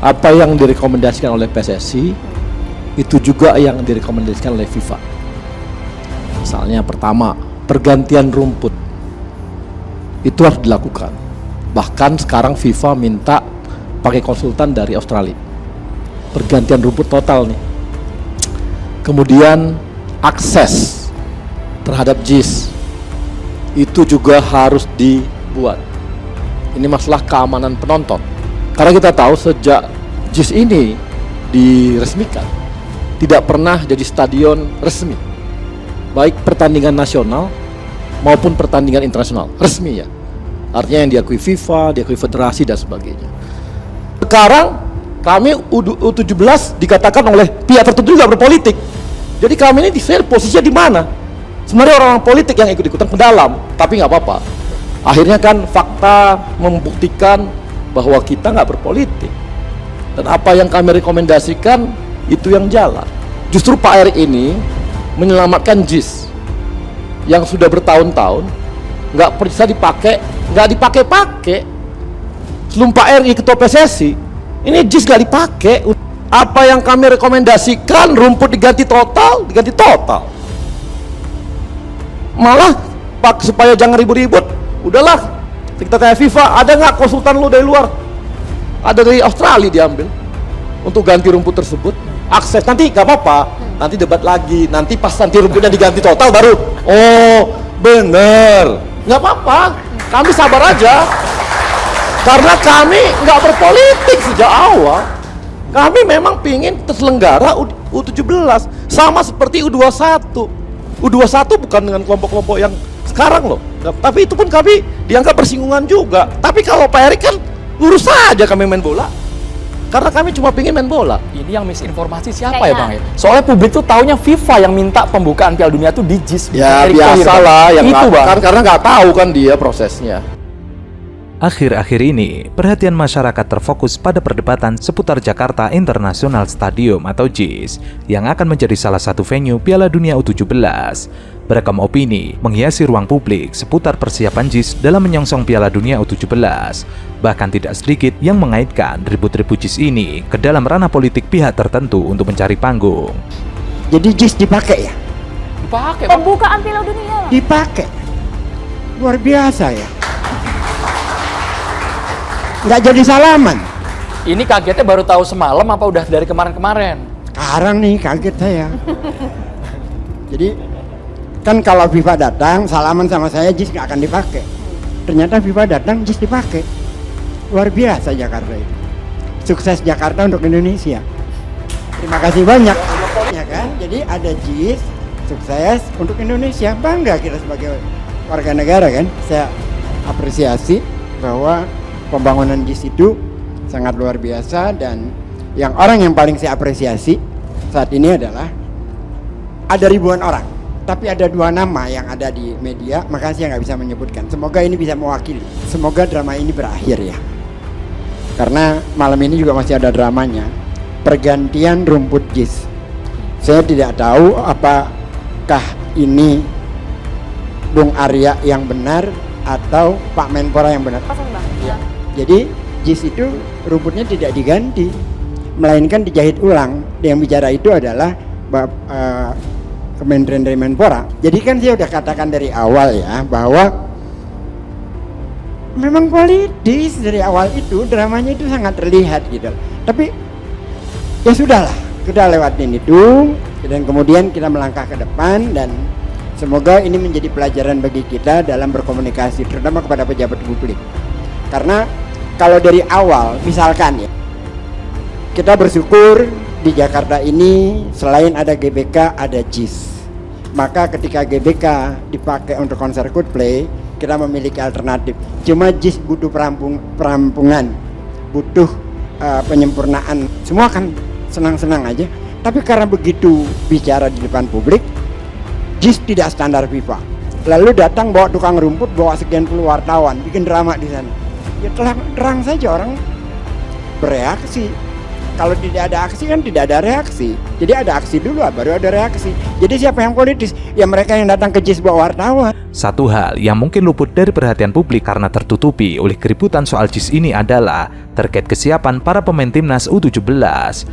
Apa yang direkomendasikan oleh PSSI itu juga yang direkomendasikan oleh FIFA. Misalnya pertama, pergantian rumput itu harus dilakukan. Bahkan sekarang FIFA minta pakai konsultan dari Australia. Pergantian rumput total nih. Kemudian akses terhadap JIS itu juga harus dibuat. Ini masalah keamanan penonton. Karena kita tahu sejak JIS ini diresmikan tidak pernah jadi stadion resmi, baik pertandingan nasional maupun pertandingan internasional resmi ya. Artinya yang diakui FIFA, diakui federasi dan sebagainya. Sekarang kami U17 dikatakan oleh pihak tertentu juga berpolitik. Jadi kami ini posisinya di mana? Sebenarnya orang-orang politik yang ikut-ikutan ke dalam, tapi nggak apa-apa. Akhirnya kan fakta membuktikan bahwa kita nggak berpolitik. Dan apa yang kami rekomendasikan itu yang jalan. Justru Pak Erick ini menyelamatkan JIS yang sudah bertahun-tahun nggak bisa dipakai, nggak dipakai-pakai. Sebelum Pak Erick ketua PSSI, ini JIS nggak dipakai. Apa yang kami rekomendasikan, rumput diganti total. Malah supaya jangan ribut-ribut, udahlah kita tanya FIFA, ada nggak konsultan lu dari luar? Ada dari Australia diambil untuk ganti rumput tersebut. Akses nanti nggak apa-apa, nanti debat lagi, nanti pas nanti rumputnya diganti total baru oh bener, nggak apa-apa, kami sabar aja karena kami nggak berpolitik sejak awal. Kami memang pingin terselenggara U17 sama seperti U21. U21 bukan dengan kelompok-kelompok yang sekarang loh, tapi itu pun kami dianggap bersinggungan juga. Tapi kalau Pak Erick kan lurus saja kami main bola, karena kami cuma pengen main bola. Ini yang misinformasi siapa ya Bang? Soalnya publik tuh taunya FIFA yang minta pembukaan Piala Dunia tuh di JIS. Ya biasalah, yang itu Bang. Karena nggak tahu kan dia prosesnya. Akhir-akhir ini, perhatian masyarakat terfokus pada perdebatan seputar Jakarta International Stadium atau JIS yang akan menjadi salah satu venue Piala Dunia U17. Beragam opini menghiasi ruang publik seputar persiapan JIS dalam menyongsong Piala Dunia U17. Bahkan tidak sedikit yang mengaitkan ribut-ribut JIS ini ke dalam ranah politik pihak tertentu untuk mencari panggung. Jadi JIS dipakai ya? Dipakai. Pembukaan Piala Dunia. Dipakai. Luar biasa ya. Nggak jadi salaman. Ini kagetnya baru tahu semalam apa udah dari kemarin-kemarin? Sekarang nih kaget saya. Jadi kan kalau FIFA datang salaman sama saya, JIS nggak akan dipakai. Ternyata FIFA datang, JIS dipakai. Luar biasa Jakarta itu. Sukses Jakarta untuk Indonesia. Terima kasih banyak. Ya kan? Jadi ada JIS, sukses untuk Indonesia. Bangga kita sebagai warga negara kan. Saya apresiasi bahwa pembangunan JIS itu sangat luar biasa, dan orang yang paling saya apresiasi saat ini adalah ada ribuan orang, tapi ada dua nama yang ada di media, makanya saya nggak bisa menyebutkan. Semoga ini bisa mewakili, semoga drama ini berakhir ya, karena malam ini juga masih ada dramanya, pergantian rumput JIS. Saya tidak tahu apakah ini Bung Arya yang benar atau Pak Menpora yang benar. Ya. Jadi JIS itu rumputnya tidak diganti, melainkan dijahit ulang. Yang bicara itu adalah Kementerian dari Menpora. Jadi kan saya udah katakan dari awal ya, bahwa memang politis dari awal itu, dramanya itu sangat terlihat gitu. Tapi ya sudahlah, kita lewatin itu, dan kemudian kita melangkah ke depan, dan semoga ini menjadi pelajaran bagi kita dalam berkomunikasi, terutama kepada pejabat publik. Karena kalau dari awal, misalkan ya, kita bersyukur di Jakarta ini selain ada GBK, ada JIS. Maka ketika GBK dipakai untuk konser Coldplay, kita memiliki alternatif. Cuma JIS butuh perampungan, butuh penyempurnaan. Semua kan senang-senang aja. Tapi karena begitu bicara di depan publik, JIS tidak standar FIFA. Lalu datang bawa tukang rumput, bawa sekian puluh wartawan, bikin drama di sana. Ya terang saja orang bereaksi. Kalau tidak ada aksi kan tidak ada reaksi. Jadi ada aksi dulu baru ada reaksi. Jadi siapa yang politis? Ya mereka yang datang ke JIS bawa wartawan. Satu hal yang mungkin luput dari perhatian publik karena tertutupi oleh keributan soal JIS ini adalah terkait kesiapan para pemain timnas U17.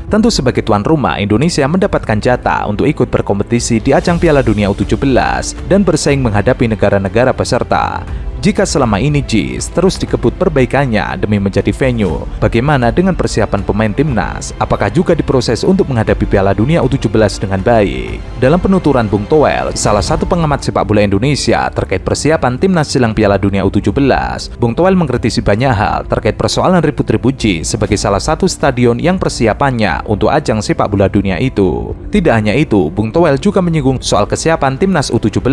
Tentu sebagai tuan rumah, Indonesia mendapatkan jatah untuk ikut berkompetisi di ajang Piala Dunia U17 dan bersaing menghadapi negara-negara peserta. Jika selama ini JIS terus dikebut perbaikannya demi menjadi venue, bagaimana dengan persiapan pemain timnas? Apakah juga diproses untuk menghadapi Piala Dunia U17 dengan baik? Dalam penuturan Bung Toel, salah satu pengamat sepak bola Indonesia terkait persiapan timnas jelang Piala Dunia U17, Bung Toel mengkritisi banyak hal terkait persoalan ribut-ribut JIS sebagai salah satu stadion yang persiapannya untuk ajang sepak bola dunia itu. Tidak hanya itu, Bung Toel juga menyinggung soal kesiapan timnas U17,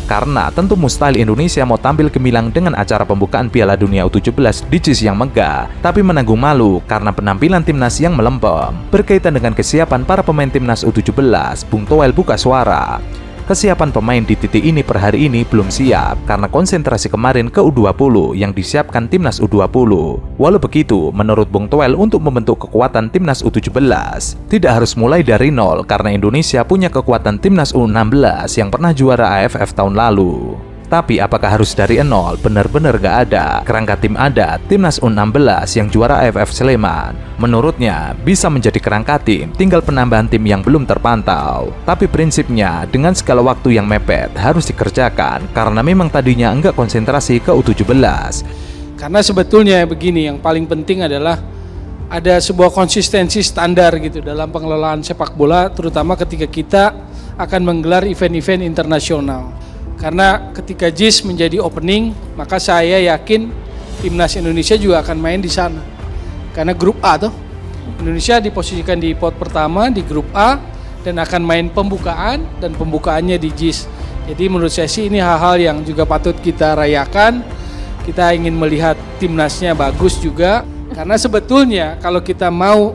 karena tentu mustahil Indonesia mau tampil gemilang dengan acara pembukaan Piala Dunia U17 di JIS yang megah, tapi menanggung malu karena penampilan timnas yang melempem. Berkaitan dengan kesiapan para pemain timnas U17, Bung Toel buka suara. Kesiapan pemain di titik ini per hari ini belum siap karena konsentrasi kemarin ke U20 yang disiapkan timnas U20. Walau begitu, menurut Bung Toel untuk membentuk kekuatan timnas U17 tidak harus mulai dari nol karena Indonesia punya kekuatan timnas U16 yang pernah juara AFF tahun lalu. Tapi apakah harus dari nol? Benar-benar gak ada. Kerangka tim ada, timnas U16 yang juara AFF Sleman. Menurutnya, bisa menjadi kerangka tim, tinggal penambahan tim yang belum terpantau. Tapi prinsipnya, dengan segala waktu yang mepet, harus dikerjakan, karena memang tadinya enggak konsentrasi ke U17. Karena sebetulnya begini, yang paling penting adalah ada sebuah konsistensi standar gitu dalam pengelolaan sepak bola, terutama ketika kita akan menggelar event-event internasional. Karena ketika JIS menjadi opening, maka saya yakin timnas Indonesia juga akan main di sana. Karena grup A tuh, Indonesia diposisikan di pot pertama di grup A dan akan main pembukaan dan pembukaannya di JIS. Jadi menurut saya sih ini hal-hal yang juga patut kita rayakan. Kita ingin melihat timnasnya bagus juga. Karena sebetulnya kalau kita mau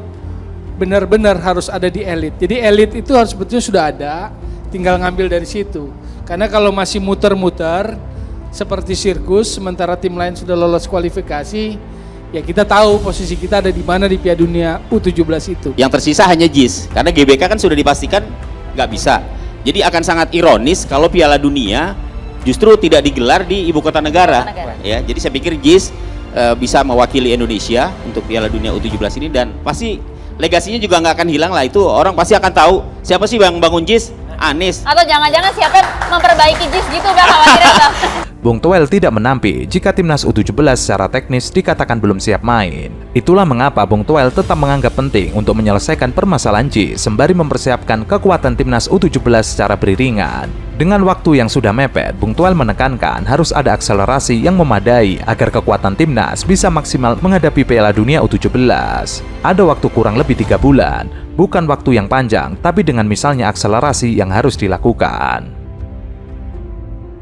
benar-benar harus ada di elit. Jadi elit itu harus sebetulnya sudah ada, tinggal ngambil dari situ. Karena kalau masih muter-muter seperti sirkus, sementara tim lain sudah lolos kualifikasi, ya kita tahu posisi kita ada di mana di Piala Dunia U17 itu. Yang tersisa hanya JIS, karena GBK kan sudah dipastikan nggak bisa. Jadi akan sangat ironis kalau Piala Dunia justru tidak digelar di ibu kota negara. Ya, jadi saya pikir JIS bisa mewakili Indonesia untuk Piala Dunia U17 ini, dan pasti legasinya juga nggak akan hilang lah. Itu orang pasti akan tahu siapa sih yang bangun JIS. Anies. Atau jangan-jangan siapa yang memperbaiki JIS gitu, Bang, khawatirnya, Bang. Bung Toel tidak menampik jika timnas U17 secara teknis dikatakan belum siap main. Itulah mengapa Bung Toel tetap menganggap penting untuk menyelesaikan permasalahan JIS sembari mempersiapkan kekuatan timnas U17 secara beriringan. Dengan waktu yang sudah mepet, Bung Toel menekankan harus ada akselerasi yang memadai agar kekuatan timnas bisa maksimal menghadapi Piala Dunia U17. Ada waktu kurang lebih 3 bulan, bukan waktu yang panjang, tapi dengan misalnya akselerasi yang harus dilakukan.